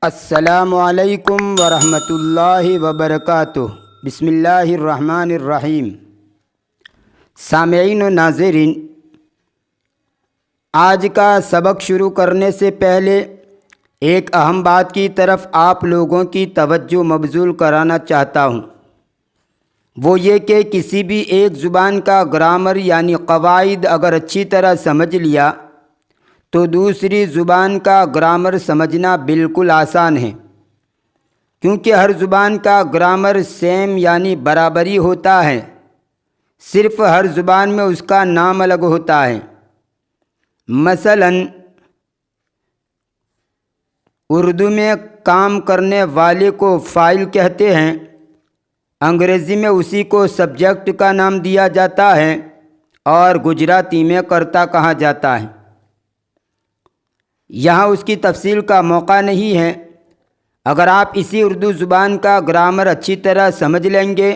السلام علیکم ورحمۃ اللہ وبرکاتہ۔ بسم اللہ الرحمن الرحیم۔ سامعین و ناظرین، آج کا سبق شروع کرنے سے پہلے ایک اہم بات کی طرف آپ لوگوں کی توجہ مبذول کرانا چاہتا ہوں۔ وہ یہ کہ کسی بھی ایک زبان کا گرامر یعنی قواعد اگر اچھی طرح سمجھ لیا تو دوسری زبان کا گرامر سمجھنا بالکل آسان ہے، کیونکہ ہر زبان کا گرامر سیم یعنی برابری ہوتا ہے، صرف ہر زبان میں اس کا نام الگ ہوتا ہے۔ مثلا اردو میں کام کرنے والے کو فاعل کہتے ہیں، انگریزی میں اسی کو سبجیکٹ کا نام دیا جاتا ہے اور گجراتی میں کرتا کہا جاتا ہے۔ یہاں اس کی تفصیل کا موقع نہیں ہے۔ اگر آپ اسی اردو زبان کا گرامر اچھی طرح سمجھ لیں گے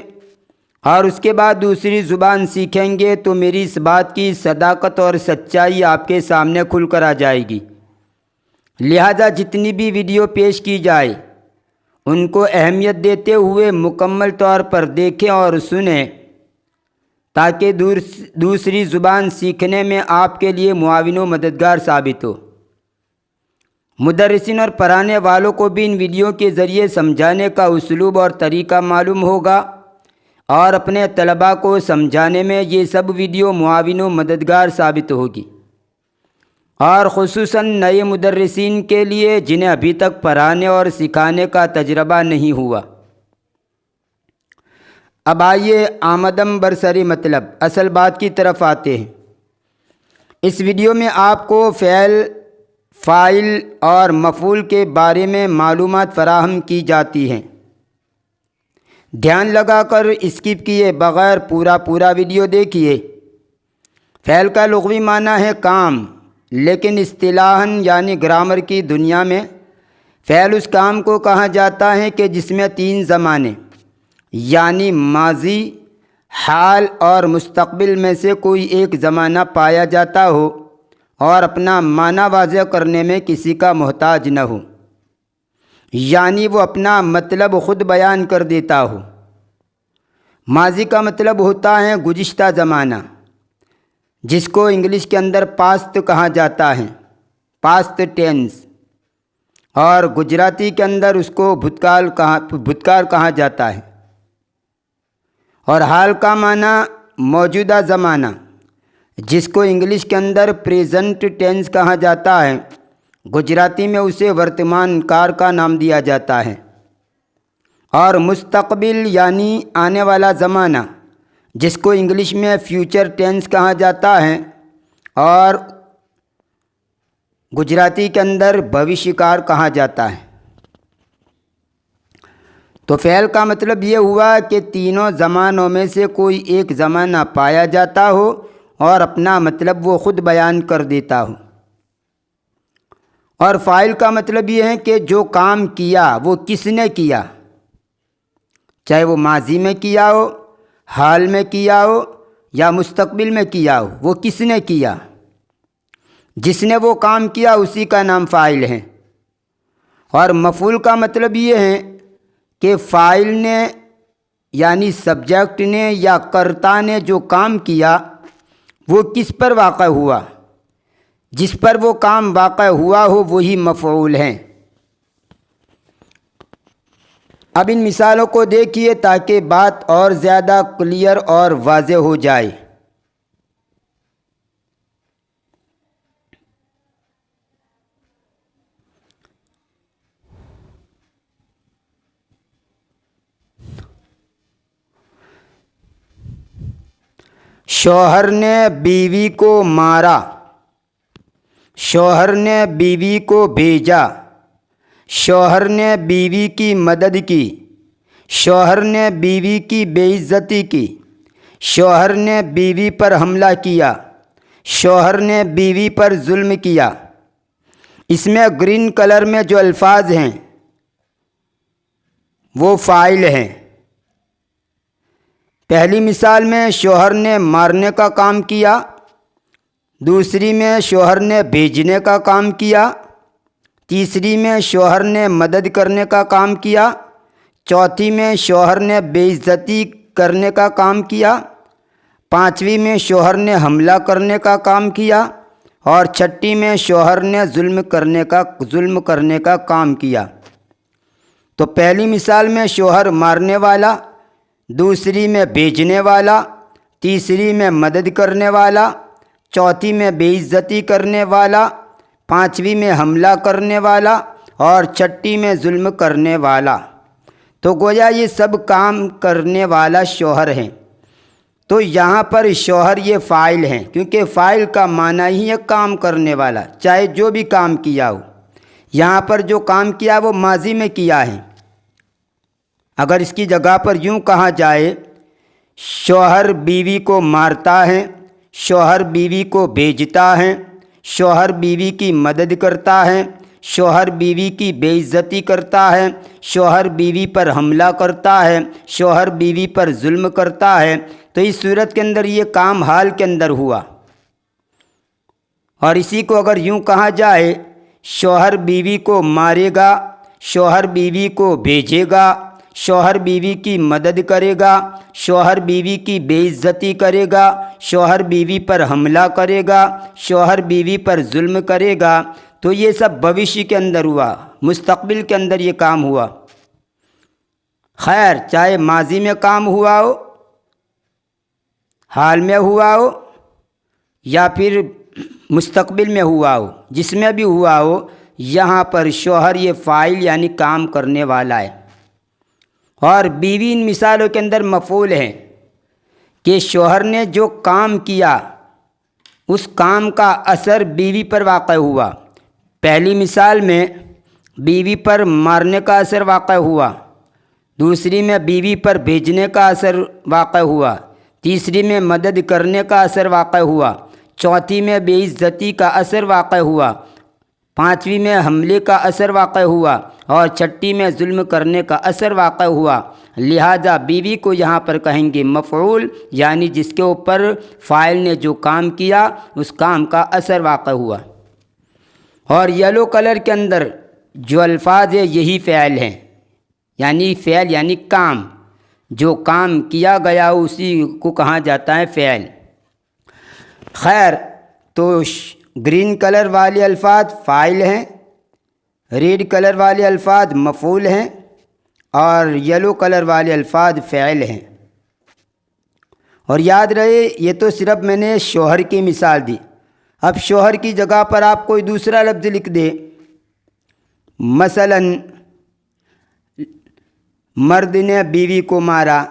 اور اس کے بعد دوسری زبان سیکھیں گے تو میری اس بات کی صداقت اور سچائی آپ کے سامنے کھل کر آ جائے گی۔ لہذا جتنی بھی ویڈیو پیش کی جائے ان کو اہمیت دیتے ہوئے مکمل طور پر دیکھیں اور سنیں، تاکہ دوسری زبان سیکھنے میں آپ کے لیے معاون و مددگار ثابت ہو۔ مدرسین اور پڑھانے والوں کو بھی ان ویڈیو کے ذریعے سمجھانے کا اسلوب اور طریقہ معلوم ہوگا، اور اپنے طلباء کو سمجھانے میں یہ سب ویڈیو معاون و مددگار ثابت ہوگی، اور خصوصاً نئے مدرسین کے لیے جنہیں ابھی تک پڑھانے اور سکھانے کا تجربہ نہیں ہوا۔ اب آئیے آمدم برسری مطلب اصل بات کی طرف آتے ہیں۔ اس ویڈیو میں آپ کو فعل، فاعل اور مفعول کے بارے میں معلومات فراہم کی جاتی ہیں۔ دھیان لگا کر اسکپ کیے بغیر پورا ویڈیو دیکھیے۔ فعل کا لغوی معنی ہے کام، لیکن اصطلاحاً یعنی گرامر کی دنیا میں فعل اس کام کو کہا جاتا ہے کہ جس میں تین زمانے یعنی ماضی، حال اور مستقبل میں سے کوئی ایک زمانہ پایا جاتا ہو اور اپنا معنی واضح کرنے میں کسی کا محتاج نہ ہو، یعنی وہ اپنا مطلب خود بیان کر دیتا ہو۔ ماضی کا مطلب ہوتا ہے گزشتہ زمانہ، جس کو انگلش کے اندر پاسٹ کہا جاتا ہے، پاسٹ ٹینس، اور گجراتی کے اندر اس کو بھوتکال کہا جاتا ہے۔ اور حال کا معنی موجودہ زمانہ، جس کو انگلش کے اندر پریزنٹ ٹینس کہا جاتا ہے، گجراتی میں اسے ورتمان کال کا نام دیا جاتا ہے۔ اور مستقبل یعنی آنے والا زمانہ، جس کو انگلش میں فیوچر ٹینس کہا جاتا ہے اور گجراتی کے اندر بھوشیہ کال کہا جاتا ہے۔ تو فعل کا مطلب یہ ہوا کہ تینوں زمانوں میں سے کوئی ایک زمانہ پایا جاتا ہو اور اپنا مطلب وہ خود بیان کر دیتا ہو۔ اور فاعل کا مطلب یہ ہے کہ جو کام کیا وہ کس نے کیا، چاہے وہ ماضی میں کیا ہو، حال میں کیا ہو یا مستقبل میں کیا ہو، وہ کس نے کیا، جس نے وہ کام کیا اسی کا نام فاعل ہے۔ اور مفعول کا مطلب یہ ہے کہ فاعل نے یعنی سبجیکٹ نے یا کرتا نے جو کام کیا وہ کس پر واقع ہوا، جس پر وہ کام واقع ہوا ہو وہی مفعول ہے۔ اب ان مثالوں کو دیکھیے تاکہ بات اور زیادہ کلیئر اور واضح ہو جائے۔ شوہر نے بیوی کو مارا، شوہر نے بیوی کو بھیجا، شوہر نے بیوی کی مدد کی، شوہر نے بیوی کی بے عزتی کی، شوہر نے بیوی پر حملہ کیا، شوہر نے بیوی پر ظلم کیا۔ اس میں گرین کلر میں جو الفاظ ہیں وہ فاعل ہیں۔ پہلی مثال میں شوہر نے مارنے کا کام کیا، دوسری میں شوہر نے بھیجنے کا کام کیا، تیسری میں شوہر نے مدد کرنے کا کام کیا، چوتھی میں شوہر نے بے عزتی کرنے کا کام کیا، پانچویں میں شوہر نے حملہ کرنے کا کام کیا، اور چھٹی میں شوہر نے ظلم کرنے کا کام کیا۔ تو پہلی مثال میں شوہر مارنے والا، دوسری میں بیچنے والا، تیسری میں مدد کرنے والا، چوتھی میں بے عزتی کرنے والا، پانچویں میں حملہ کرنے والا، اور چھٹی میں ظلم کرنے والا۔ تو گویا یہ سب کام کرنے والا شوہر ہیں۔ تو یہاں پر شوہر یہ فاعل ہیں، کیونکہ فاعل کا معنی ہی ہے کام کرنے والا، چاہے جو بھی کام کیا ہو۔ یہاں پر جو کام کیا وہ ماضی میں کیا ہے۔ اگر اس کی جگہ پر یوں کہا جائے شوہر بیوی کو مارتا ہے، شوہر بیوی کو بیچتا ہے، شوہر بیوی کی مدد کرتا ہے، شوہر بیوی کی بے عزتی کرتا ہے، شوہر بیوی پر حملہ کرتا ہے، شوہر بیوی پر ظلم کرتا ہے، تو اس صورت کے اندر یہ کام حال کے اندر ہوا۔ اور اسی کو اگر یوں کہا جائے شوہر بیوی کو مارے گا، شوہر بیوی کو بیچے گا، شوہر بیوی کی مدد کرے گا، شوہر بیوی کی بے عزتی کرے گا، شوہر بیوی پر حملہ کرے گا، شوہر بیوی پر ظلم کرے گا، تو یہ سب بھوشیہ کے اندر ہوا، مستقبل کے اندر یہ کام ہوا۔ خیر، چاہے ماضی میں کام ہوا ہو، حال میں ہوا ہو، یا پھر مستقبل میں ہوا ہو، جس میں بھی ہوا ہو، یہاں پر شوہر یہ فاعل یعنی کام کرنے والا ہے۔ اور بیوی ان مثالوں کے اندر مفعول ہے کہ شوہر نے جو کام کیا اس کام کا اثر بیوی پر واقع ہوا۔ پہلی مثال میں بیوی پر مارنے کا اثر واقع ہوا، دوسری میں بیوی پر بھیجنے کا اثر واقع ہوا، تیسری میں مدد کرنے کا اثر واقع ہوا، چوتھی میں بے عزتی کا اثر واقع ہوا، پانچویں میں حملے کا اثر واقع ہوا، اور چھٹی میں ظلم کرنے کا اثر واقع ہوا۔ لہذا بیوی کو یہاں پر کہیں گے مفعول، یعنی جس کے اوپر فاعل نے جو کام کیا اس کام کا اثر واقع ہوا۔ اور یلو کلر کے اندر جو الفاظ ہیں یہی فعل ہیں، یعنی فعل یعنی کام، جو کام کیا گیا اسی کو کہا جاتا ہے فعل۔ خیر، تو گرین کلر والے الفاظ فاعل ہیں، ریڈ کلر والے الفاظ مفعول ہیں، اور یلو کلر والے الفاظ فعل ہیں۔ اور یاد رہے یہ تو صرف میں نے شوہر کی مثال دی۔ اب شوہر کی جگہ پر آپ کوئی دوسرا لفظ لکھ دیں، مثلا مرد نے بیوی کو مارا،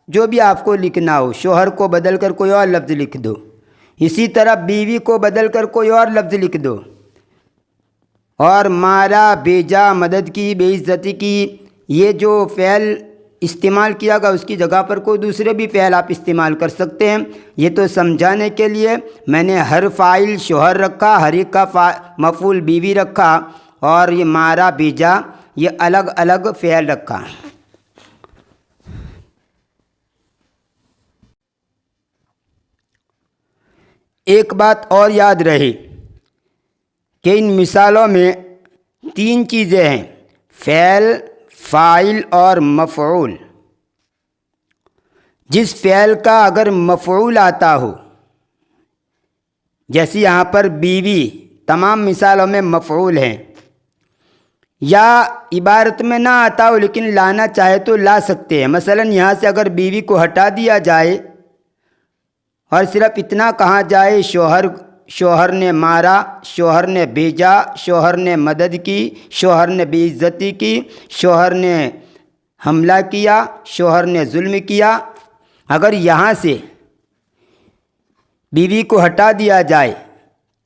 جو بھی آپ کو لکھنا ہو، شوہر کو بدل کر کوئی اور لفظ لکھ دو، اسی طرح بیوی کو بدل کر کوئی اور لفظ لکھ دو، اور مارا، بیجا، مدد کی، بے عزتی کی، یہ جو فعل استعمال کیا گیا اس کی جگہ پر کوئی دوسرے بھی فعل آپ استعمال کر سکتے ہیں۔ یہ تو سمجھانے کے لیے میں نے ہر فاعل شوہر رکھا، ہر ایک کا مفعول بیوی رکھا، اور یہ مارا، بیجا یہ الگ الگ فعل رکھا۔ ایک بات اور یاد رہے کہ ان مثالوں میں تین چیزیں ہیں، فعل، فاعل اور مفعول۔ جس فعل کا اگر مفعول آتا ہو، جیسے یہاں پر بیوی تمام مثالوں میں مفعول ہیں، یا عبارت میں نہ آتا ہو لیکن لانا چاہے تو لا سکتے ہیں۔ مثلا یہاں سے اگر بیوی کو ہٹا دیا جائے اور صرف اتنا کہا جائے شوہر نے مارا، شوہر نے بیجا، شوہر نے مدد کی، شوہر نے بے عزتی کی، شوہر نے حملہ کیا، شوہر نے ظلم کیا، اگر یہاں سے بیوی کو ہٹا دیا جائے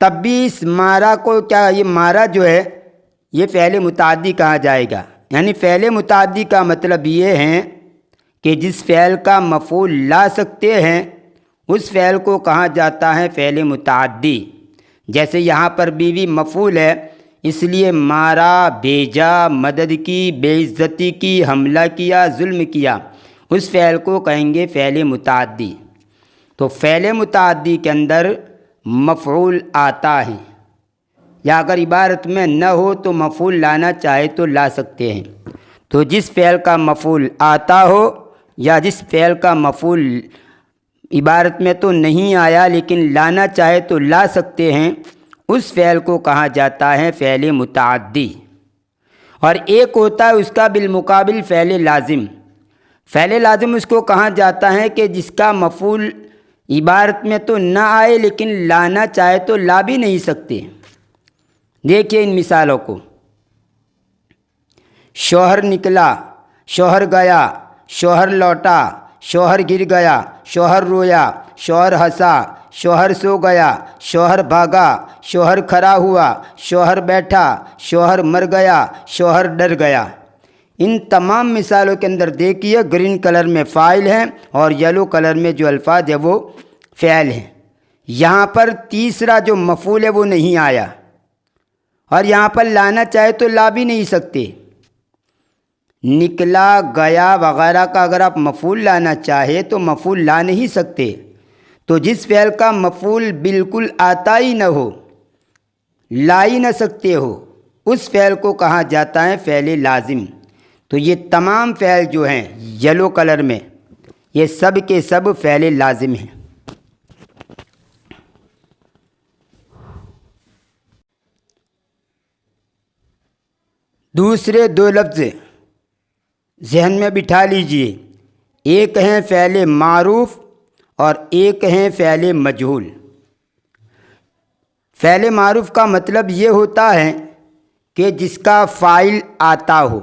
تب بھی اس مارا کو یہ مارا جو ہے یہ فعل متعدی کہا جائے گا۔ یعنی فعل متعدی کا مطلب یہ ہے کہ جس فعل کا مفعول لا سکتے ہیں اس فعل کو کہا جاتا ہے فعل متعدی۔ جیسے یہاں پر بیوی مفعول ہے، اس لیے مارا، بیجا، مدد کی، بے عزتی کی، حملہ کیا، ظلم کیا، اس فعل کو کہیں گے فعل متعدی۔ تو فعل متعدی کے اندر مفعول آتا ہے، یا اگر عبارت میں نہ ہو تو مفعول لانا چاہے تو لا سکتے ہیں۔ تو جس فعل کا مفعول آتا ہو یا جس فعل کا مفعول عبارت میں تو نہیں آیا لیکن لانا چاہے تو لا سکتے ہیں، اس فعل کو کہا جاتا ہے فعل متعدی۔ اور ایک ہوتا ہے اس کا بالمقابل فعل لازم۔ فعل لازم اس کو کہا جاتا ہے کہ جس کا مفعول عبارت میں تو نہ آئے لیکن لانا چاہے تو لا بھی نہیں سکتے۔ دیکھیے ان مثالوں کو، شوہر نکلا، شوہر گیا، شوہر لوٹا، شوہر گر گیا، شوہر رویا، شوہر ہنسا، شوہر سو گیا، شوہر بھاگا، شوہر کھڑا ہوا، شوہر بیٹھا، شوہر مر گیا، شوہر ڈر گیا۔ ان تمام مثالوں کے اندر دیکھیے گرین کلر میں فاعل ہیں اور یلو کلر میں جو الفاظ ہے وہ فعل ہیں۔ یہاں پر تیسرا جو مفعول ہے وہ نہیں آیا، اور یہاں پر لانا چاہے تو لا بھی نہیں سکتے۔ نکلا، گیا وغیرہ کا اگر آپ مفعول لانا چاہے تو مفعول لا نہیں سکتے۔ تو جس فعل کا مفعول بالکل آتا ہی نہ ہو، لا ہی نہ سکتے ہو، اس فعل کو کہا جاتا ہے فعل لازم۔ تو یہ تمام فعل جو ہیں یلو کلر میں، یہ سب کے سب فعل لازم ہیں۔ دوسرے دو لفظ ذہن میں بٹھا لیجئے، ایک ہیں فعل معروف اور ایک ہیں فعل مجہول۔ فعل معروف کا مطلب یہ ہوتا ہے کہ جس کا فاعل آتا ہو،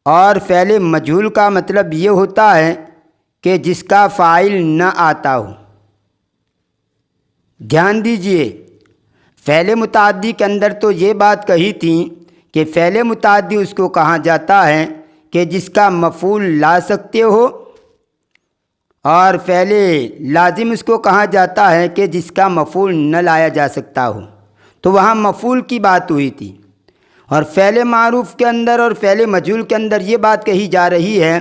اور فعل مجہول کا مطلب یہ ہوتا ہے کہ جس کا فاعل نہ آتا ہو۔ دھیان دیجئے، فعل متعدی کے اندر تو یہ بات کہی تھی کہ فعل متعدی اس کو کہا جاتا ہے کہ جس کا مفعول لا سکتے ہو، اور فعل لازم اس کو کہا جاتا ہے کہ جس کا مفعول نہ لایا جا سکتا ہو۔ تو وہاں مفعول کی بات ہوئی تھی، اور فعل معروف کے اندر اور فعل مجہول کے اندر یہ بات کہی جا رہی ہے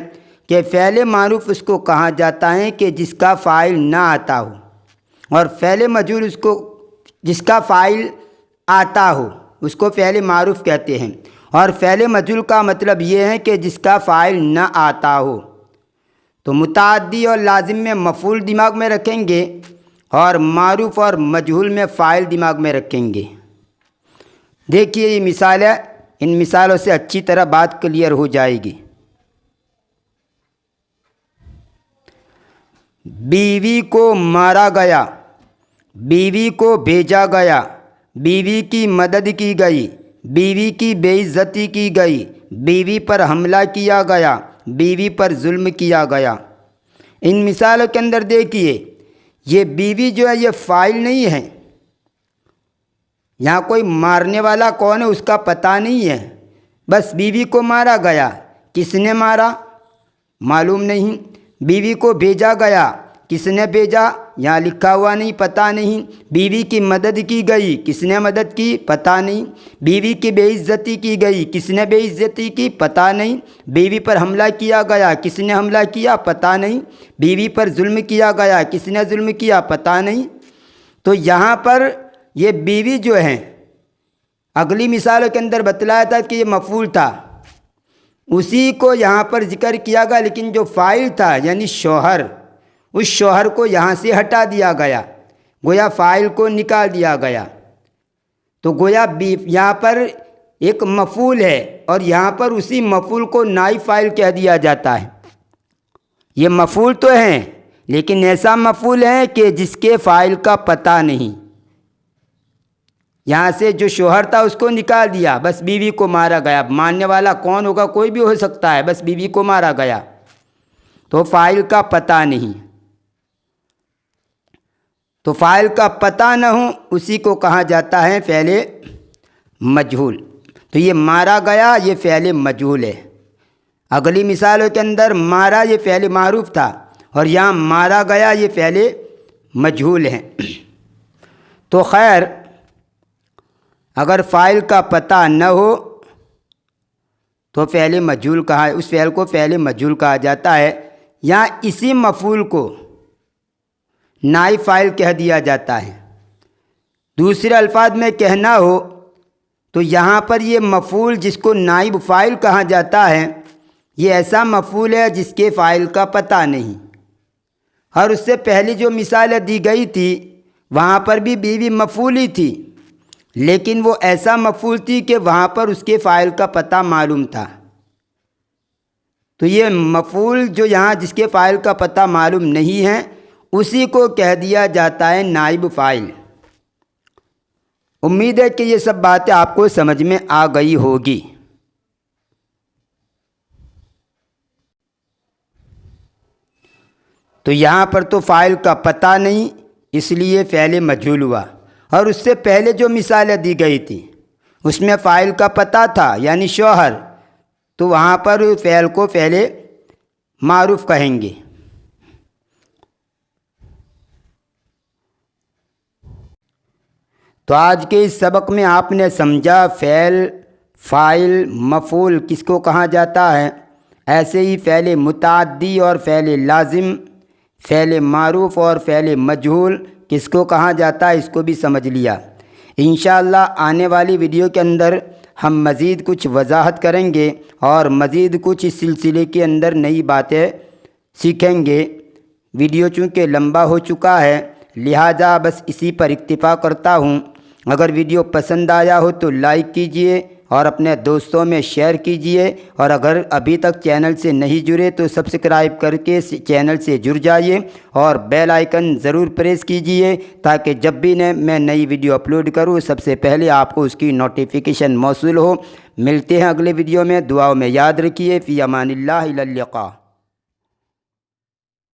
کہ فعل معروف اس کو کہا جاتا ہے کہ جس کا فاعل نہ آتا ہو، اور فعل مجہول اس کو جس کا فاعل آتا ہو اس کو فعل معروف کہتے ہیں۔ اور فعل مجہول کا مطلب یہ ہے کہ جس کا فاعل نہ آتا ہو۔ تو متعدی اور لازم میں مفعول دماغ میں رکھیں گے، اور معروف اور مجہول میں فاعل دماغ میں رکھیں گے۔ دیکھیے یہ مثال ہے، ان مثالوں سے اچھی طرح بات کلیئر ہو جائے گی۔ بیوی کو مارا گیا، بیوی کو بھیجا گیا، بیوی کی مدد کی گئی، بیوی کی بے عزتی کی گئی، بیوی پر حملہ کیا گیا، بیوی پر ظلم کیا گیا۔ ان مثالوں کے اندر دیکھیے یہ بیوی جو ہے یہ فاعل نہیں ہے، یہاں کوئی مارنے والا کون ہے اس کا پتہ نہیں ہے، بس بیوی کو مارا گیا، کس نے مارا معلوم نہیں۔ بیوی کو بھیجا گیا، کس نے بھیجا یہاں لکھا ہوا نہیں، پتہ نہیں۔ بیوی کی مدد کی گئی، کس نے مدد کی پتہ نہیں۔ بیوی کی بے عزتی کی گئی، کس نے بے عزتی کی پتہ نہیں۔ بیوی پر حملہ کیا گیا، کس نے حملہ کیا پتہ نہیں۔ بیوی پر ظلم کیا گیا، کس نے ظلم کیا پتہ نہیں۔ تو یہاں پر یہ بیوی جو ہیں اگلی مثالوں کے اندر بتلایا تھا کہ یہ مفعول تھا، اسی کو یہاں پر ذکر کیا گیا، لیکن جو فاعل تھا یعنی شوہر، اس شوہر کو یہاں سے ہٹا دیا گیا، گویا فاعل کو نکال دیا گیا۔ تو گویا یہاں پر ایک مفعول ہے، اور یہاں پر اسی مفعول کو نائب فاعل کہہ دیا جاتا ہے۔ یہ مفعول تو ہیں لیکن ایسا مفعول ہے کہ جس کے فاعل کا پتہ نہیں۔ یہاں سے جو شوہر تھا اس کو نکال دیا، بس بیوی کو مارا گیا، مارنے والا کون ہوگا کوئی بھی ہو سکتا ہے، بس بیوی کو مارا گیا، تو فاعل کا پتہ نہیں۔ تو فاعل کا پتہ نہ ہو اسی کو کہا جاتا ہے فعل مجہول۔ تو یہ مارا گیا یہ فعل مجہول ہے۔ اگلی مثالوں کے اندر مارا یہ فعل معروف تھا، اور یہاں مارا گیا یہ فعل مجہول ہے۔ تو خیر اگر فاعل کا پتہ نہ ہو تو فعل مجہول کہا، اس فعل کو فعل مجہول کہا جاتا ہے۔ یہاں اسی مفعول کو نائب فاعل کہہ دیا جاتا ہے۔ دوسرے الفاظ میں کہنا ہو تو یہاں پر یہ مفعول جس کو نائب فاعل کہا جاتا ہے، یہ ایسا مفعول ہے جس کے فاعل کا پتہ نہیں۔ اور اس سے پہلی جو مثالیں دی گئی تھی وہاں پر بھی بیوی مفعول ہی تھی، لیکن وہ ایسا مفعول تھی کہ وہاں پر اس کے فاعل کا پتہ معلوم تھا۔ تو یہ مفعول جو یہاں جس کے فاعل کا پتہ معلوم نہیں ہے، اسی کو کہہ دیا جاتا ہے نائب فاعل۔ امید ہے کہ یہ سب باتیں آپ کو سمجھ میں آ گئی ہوگی۔ تو یہاں پر تو فاعل کا پتہ نہیں، اس لیے فعل مجہول ہوا۔ اور اس سے پہلے جو مثالیں دی گئی تھی اس میں فاعل کا پتہ تھا، یعنی شوہر، تو وہاں پر فعل کو فعل معروف کہیں گے۔ تو آج کے اس سبق میں آپ نے سمجھا فعل، فاعل، مفعول کس کو کہا جاتا ہے، ایسے ہی فعل متعدی اور فعل لازم، فعل معروف اور فعل مجہول کس کو کہا جاتا ہے، اس کو بھی سمجھ لیا۔ انشاءاللہ آنے والی ویڈیو کے اندر ہم مزید کچھ وضاحت کریں گے اور مزید کچھ اس سلسلے کے اندر نئی باتیں سیکھیں گے۔ ویڈیو چونکہ لمبا ہو چکا ہے لہٰذا بس اسی پر اکتفا کرتا ہوں۔ اگر ویڈیو پسند آیا ہو تو لائک کیجئے اور اپنے دوستوں میں شیئر کیجئے، اور اگر ابھی تک چینل سے نہیں جڑے تو سبسکرائب کر کے چینل سے جڑ جائیے اور بیل آئیکن ضرور پریس کیجئے تاکہ جب بھی میں نئی ویڈیو اپلوڈ کروں سب سے پہلے آپ کو اس کی نوٹیفیکیشن موصول ہو۔ ملتے ہیں اگلے ویڈیو میں، دعاؤں میں یاد رکھیے۔ فی امان اللہ، الی اللقاء۔